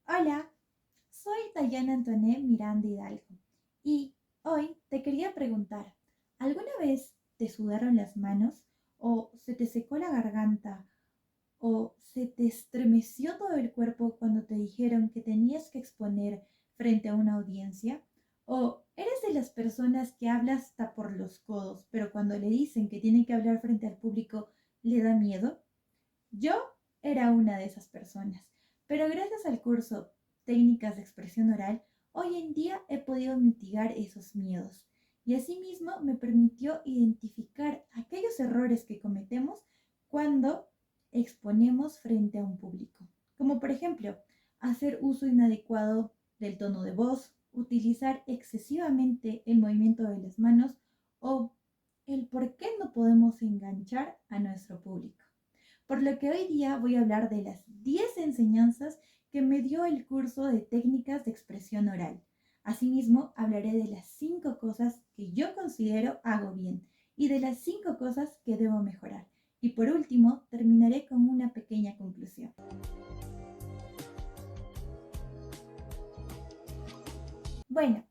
Hola, soy Dayana Antoné Miranda Hidalgo y hoy te quería preguntar, ¿alguna vez te sudaron las manos o se te secó la garganta o se te estremeció todo el cuerpo cuando te dijeron que tenías que exponer frente a una audiencia? ¿O eres de las personas que habla hasta por los codos, pero cuando le dicen que tiene que hablar frente al público le da miedo? Yo era una de esas personas, pero gracias al curso Técnicas de Expresión Oral, hoy en día he podido mitigar esos miedos y asimismo me permitió identificar aquellos errores que cometemos cuando exponemos frente a un público, como por ejemplo hacer uso inadecuado del tono de voz, utilizar excesivamente el movimiento de las manos o el por qué no podemos enganchar a nuestro público. Por lo que hoy día voy a hablar de las 10 enseñanzas que me dio el curso de técnicas de expresión oral. Asimismo, hablaré de las 5 cosas que yo considero hago bien y de las 5 cosas que debo mejorar. Y por último, terminaré con una pequeña conclusión. Bueno,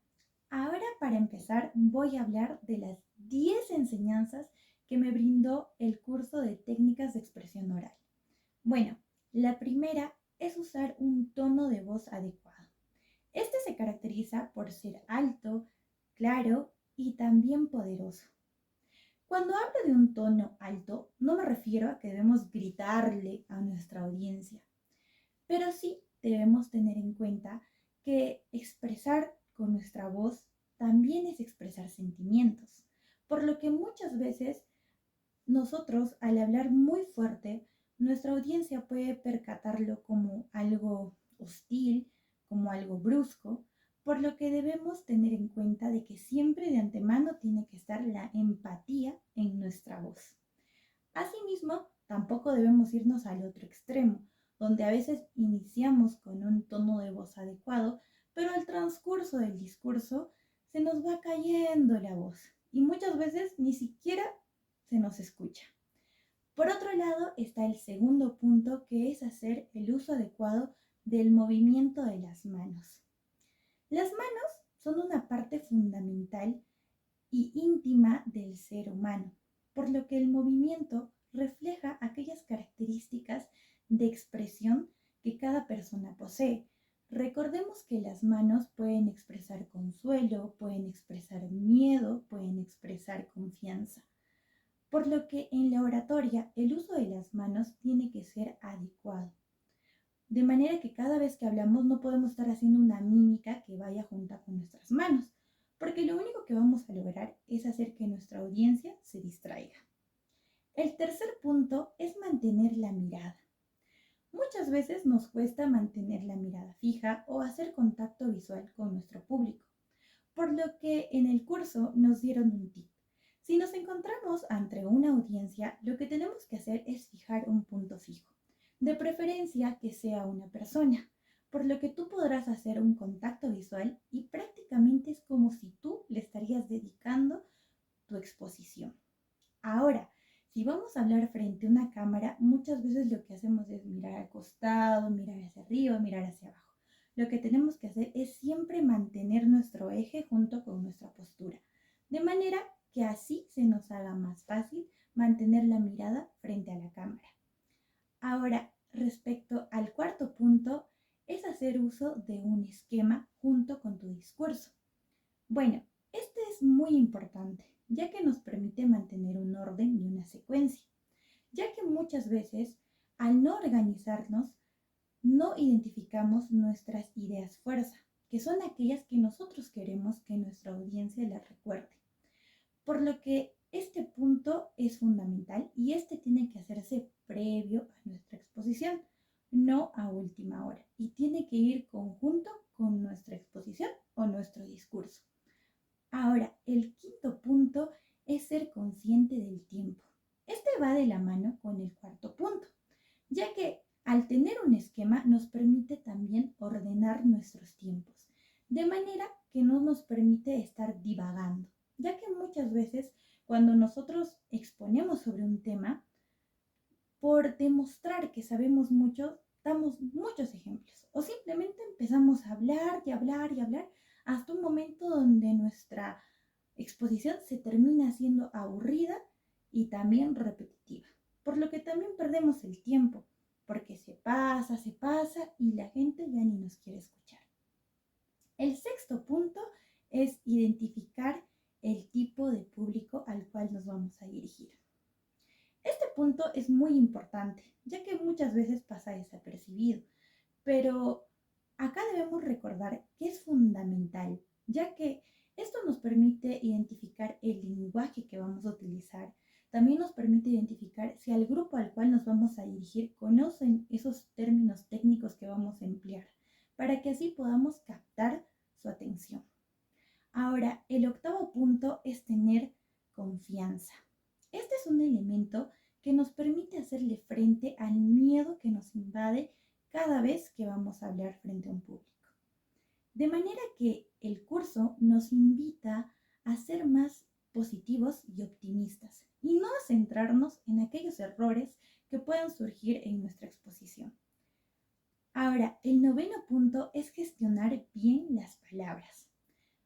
ahora para empezar voy a hablar de las 10 enseñanzas que me brindó el curso de técnicas de expresión oral. Bueno, la primera es usar un tono de voz adecuado. Este se caracteriza por ser alto, claro y también poderoso. Cuando hablo de un tono alto, no me refiero a que debemos gritarle a nuestra audiencia, pero sí debemos tener en cuenta que expresar con nuestra voz también es expresar sentimientos, por lo que muchas veces nosotros, al hablar muy fuerte, nuestra audiencia puede percatarlo como algo hostil, como algo brusco, por lo que debemos tener en cuenta de que siempre de antemano tiene que estar la empatía en nuestra voz. Asimismo, tampoco debemos irnos al otro extremo, donde a veces iniciamos con un tono de voz adecuado, pero al transcurso del discurso se nos va cayendo la voz y muchas veces ni siquiera se nos escucha. Por otro lado está el segundo punto, que es hacer el uso adecuado del movimiento de las manos. Las manos son una parte fundamental y íntima del ser humano, por lo que el movimiento refleja aquellas características de expresión que cada persona posee. Recordemos que las manos pueden expresar consuelo, pueden expresar miedo, pueden expresar confianza. Por lo que en la oratoria el uso de las manos tiene que ser adecuado. De manera que cada vez que hablamos no podemos estar haciendo una mímica que vaya junta con nuestras manos, porque lo único que vamos a lograr es hacer que nuestra audiencia se distraiga. El tercer punto es mantener la mirada. Muchas veces nos cuesta mantener la mirada fija o hacer contacto visual con nuestro público, por lo que en el curso nos dieron un tip. Si nos encontramos ante una audiencia, lo que tenemos que hacer es fijar un punto fijo, de preferencia que sea una persona, por lo que tú podrás hacer un contacto visual y prácticamente es como si tú le estarías dedicando tu exposición. Ahora, si vamos a hablar frente a una cámara, muchas veces lo que hacemos es mirar al costado, mirar hacia arriba, mirar hacia abajo. Lo que tenemos que hacer es siempre mantener nuestro eje junto con nuestra postura, de manera que así se nos haga más fácil mantener la mirada frente a la cámara. Ahora, respecto al cuarto punto, es hacer uso de un esquema junto con tu discurso. Bueno, este es muy importante, ya que nos permite mantener un orden y una secuencia, ya que muchas veces, al no organizarnos, no identificamos nuestras ideas fuerza, que son aquellas que nosotros queremos que nuestra audiencia las recuerde. Por lo que este punto es fundamental y este tiene que hacerse previo a nuestra exposición, no a última hora, y tiene que ir conjunto con nuestra exposición o nuestro discurso. Ahora, el quinto punto es ser consciente del tiempo. Este va de la mano con el cuarto punto, ya que al tener un esquema nos permite también ordenar nuestros tiempos, de manera que no nos permite estar divagando, ya que muchas veces cuando nosotros exponemos sobre un tema, por demostrar que sabemos mucho, damos muchos ejemplos o simplemente empezamos a hablar y hablar y hablar hasta un momento donde nuestra exposición se termina siendo aburrida y también repetitiva, por lo que también perdemos el tiempo, porque se pasa y la gente ya ni nos quiere escuchar. El sexto punto es identificar el tipo de público al cual nos vamos a dirigir. Este punto es muy importante, ya que muchas veces pasa desapercibido, pero acá debemos recordar que es fundamental, ya que esto nos permite identificar el lenguaje que vamos a utilizar. También nos permite identificar si al grupo al cual nos vamos a dirigir conocen esos términos técnicos que vamos a emplear, para que así podamos captar su atención. Ahora, el octavo punto es tener confianza. Este es un elemento que nos permite hacerle frente al miedo que nos invade cada vez que vamos a hablar frente a un público. De manera que el curso nos invita a ser más positivos y optimistas y no a centrarnos en aquellos errores que puedan surgir en nuestra exposición. Ahora, el noveno punto es gestionar bien las palabras.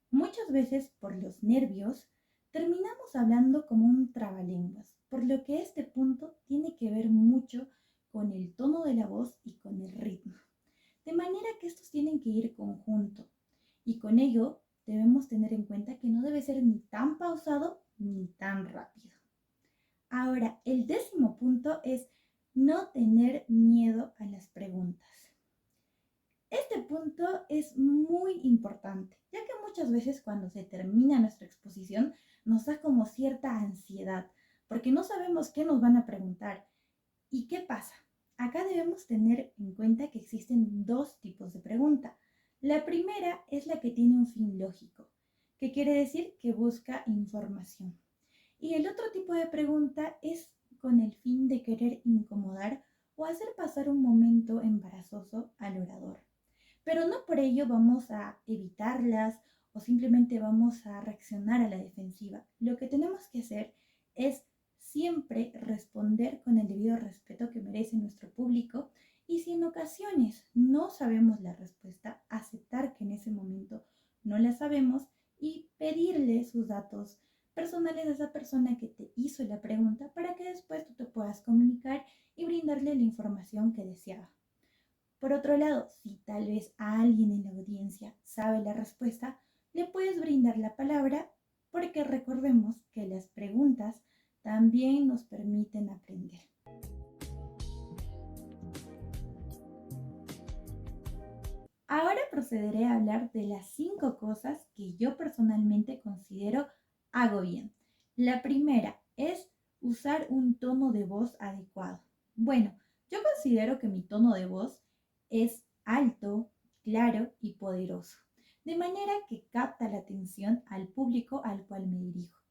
Muchas veces por los nervios terminamos hablando como un trabalenguas, por lo que este punto tiene que ver mucho con el tono de la voz y con el ritmo. De manera que estos tienen que ir conjunto y con ello debemos tener en cuenta que no debe ser ni tan pausado ni tan rápido. Ahora, el décimo punto es no tener miedo a las preguntas. Este punto es muy importante, ya que muchas veces cuando se termina nuestra exposición nos da como cierta ansiedad, porque no sabemos qué nos van a preguntar. ¿Y qué pasa? Acá debemos tener en cuenta que existen dos tipos de pregunta. La primera es la que tiene un fin lógico, que quiere decir que busca información. Y el otro tipo de pregunta es con el fin de querer incomodar o hacer pasar un momento embarazoso al orador. Pero no por ello vamos a evitarlas o simplemente vamos a reaccionar a la defensiva. Lo que tenemos que hacer es siempre responder con el debido respeto que merece nuestro público y si en ocasiones no sabemos la respuesta, aceptar que en ese momento no la sabemos y pedirle sus datos personales a esa persona que te hizo la pregunta para que después tú te puedas comunicar y brindarle la información que deseaba. Por otro lado, si tal vez a alguien en la audiencia sabe la respuesta, le puedes brindar la palabra porque recordemos que las preguntas también nos permiten aprender. Ahora procederé a hablar de las 5 cosas que yo personalmente considero hago bien. La primera es usar un tono de voz adecuado. Bueno, yo considero que mi tono de voz es alto, claro y poderoso, de manera que capta la atención al público al cual me dirijo.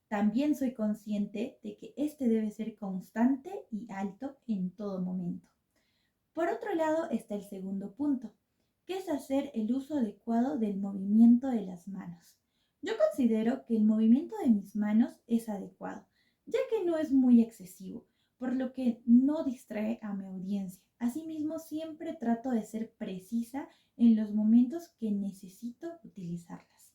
También soy consciente de que este debe ser constante y alto en todo momento. Por otro lado está el segundo punto, que es hacer el uso adecuado del movimiento de las manos. Yo considero que el movimiento de mis manos es adecuado, ya que no es muy excesivo, por lo que no distrae a mi audiencia. Asimismo, siempre trato de ser precisa en los momentos que necesito utilizarlas.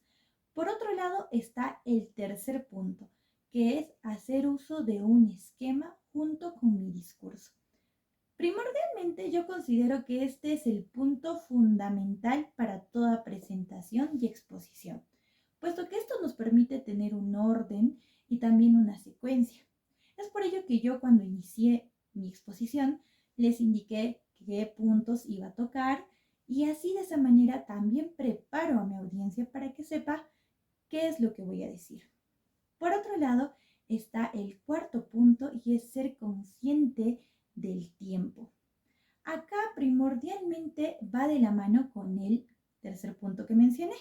Por otro lado está el tercer punto, que es hacer uso de un esquema junto con mi discurso. Primordialmente yo considero que este es el punto fundamental para toda presentación y exposición, puesto que esto nos permite tener un orden y también una secuencia. Es por ello que yo cuando inicié mi exposición les indiqué qué puntos iba a tocar y así de esa manera también preparo a mi audiencia para que sepa qué es lo que voy a decir. Por otro lado está el cuarto punto y es ser consciente del tiempo. Acá primordialmente va de la mano con el tercer punto que mencioné,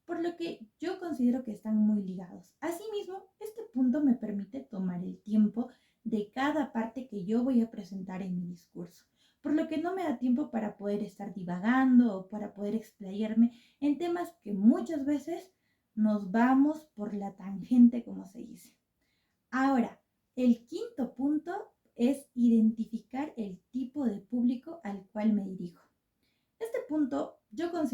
por lo que yo considero que están muy ligados. Asimismo, este punto me permite tomar el tiempo de cada parte que yo voy a presentar en mi discurso, por lo que no me da tiempo para poder estar divagando o para poder explayarme en temas que muchas veces nos vamos por la tangente, como se dice. Ahora, el quinto punto es identificar el tipo de público al cual me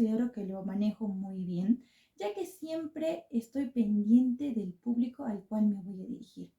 considero que lo manejo muy bien, ya que siempre estoy pendiente del público al cual me voy a dirigir.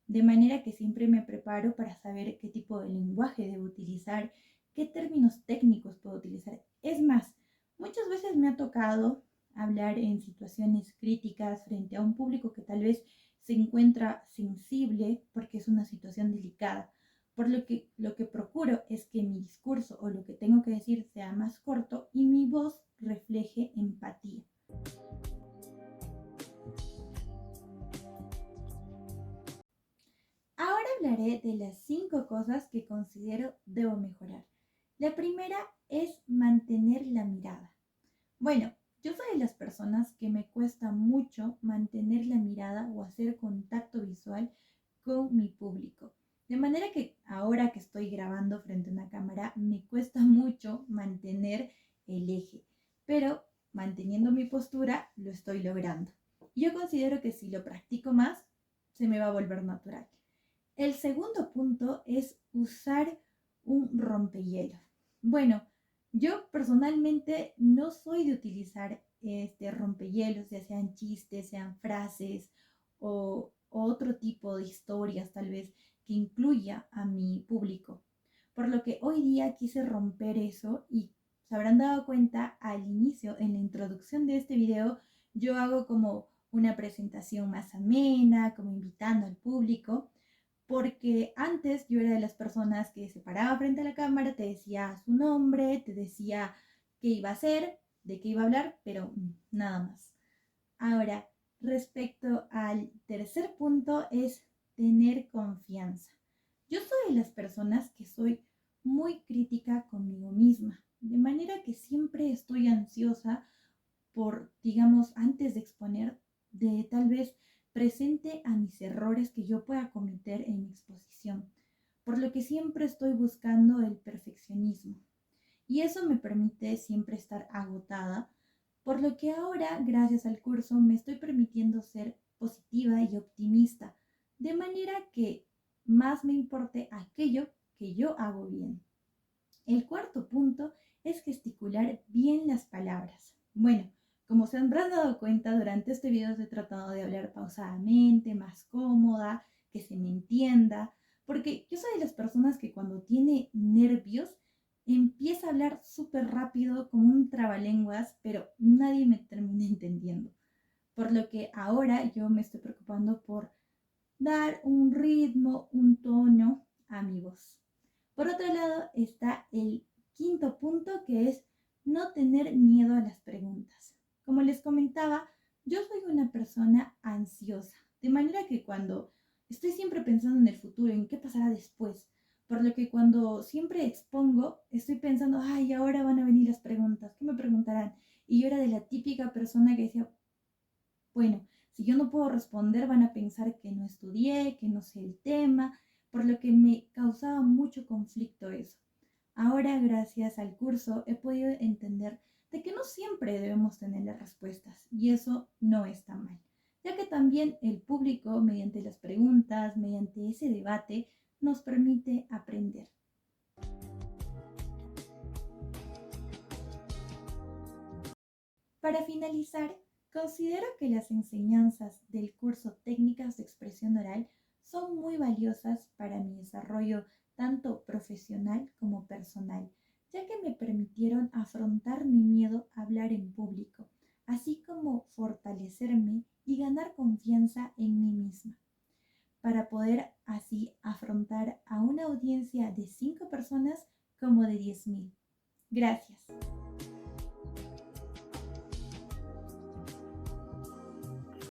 De manera que siempre me preparo para saber qué tipo de lenguaje debo utilizar, qué términos técnicos puedo utilizar. Es más, muchas veces me ha tocado hablar en situaciones críticas frente a un público que tal vez se encuentra sensible porque es una situación delicada. Por lo que procuro es que mi discurso o lo que tengo que decir sea más corto y mi voz refleje empatía. Ahora hablaré de las 5 cosas que considero debo mejorar. La primera es mantener la mirada. Bueno, yo soy de las personas que me cuesta mucho mantener la mirada o hacer contacto visual con mi público. De manera que ahora que estoy grabando frente a una cámara, me cuesta mucho mantener el eje, pero manteniendo mi postura lo estoy logrando. Yo considero que si lo practico más, se me va a volver natural. El segundo punto es usar un rompehielos. Bueno, yo personalmente no soy de utilizar este rompehielos, ya sean chistes, sean frases o otro tipo de historias tal vez que incluya a mi público. Por lo que hoy día quise romper eso y se habrán dado cuenta al inicio, en la introducción de este video, yo hago como una presentación más amena, como invitando al público porque antes yo era de las personas que se paraba frente a la cámara, te decía su nombre, te decía qué iba a hacer, de qué iba a hablar, pero nada más. Ahora, respecto al tercer punto es tener confianza. Yo soy de las personas que soy muy crítica conmigo misma, de manera que siempre estoy ansiosa por, digamos, antes de exponer, de tal vez presente a mis errores que yo pueda cometer en mi exposición, por lo que siempre estoy buscando el perfeccionismo. Y eso me permite siempre estar agotada, por lo que ahora, gracias al curso, me estoy permitiendo ser positiva y optimista, de manera que más me importe aquello que yo hago bien. El cuarto punto es gesticular bien las palabras. Bueno, como se habrán dado cuenta, durante este video he tratado de hablar pausadamente, más cómoda, que se me entienda, porque yo soy de las personas que cuando tiene nervios empieza a hablar súper rápido como un trabalenguas, pero nadie me termina entendiendo. Por lo que ahora yo me estoy preocupando por dar un ritmo, un tono a mi voz. Por otro lado está el quinto punto, que es no tener miedo a las preguntas. Como les comentaba, yo soy una persona ansiosa, de manera que cuando estoy siempre pensando en el futuro, en qué pasará después, por lo que cuando siempre expongo, estoy pensando, ay, ahora van a venir las preguntas, ¿qué me preguntarán? Y yo era de la típica persona que decía, bueno, si yo no puedo responder, van a pensar que no estudié, que no sé el tema, por lo que me causaba mucho conflicto eso. Ahora, gracias al curso, he podido entender de que no siempre debemos tener las respuestas y eso no está mal, ya que también el público, mediante las preguntas, mediante ese debate, nos permite aprender. Para finalizar, considero que las enseñanzas del curso Técnicas de Expresión Oral son muy valiosas para mi desarrollo tanto profesional como personal, ya que me permitieron afrontar mi miedo a hablar en público, así como fortalecerme y ganar confianza en mí misma, para poder así afrontar a una audiencia de 5 personas como de 10.000. Gracias.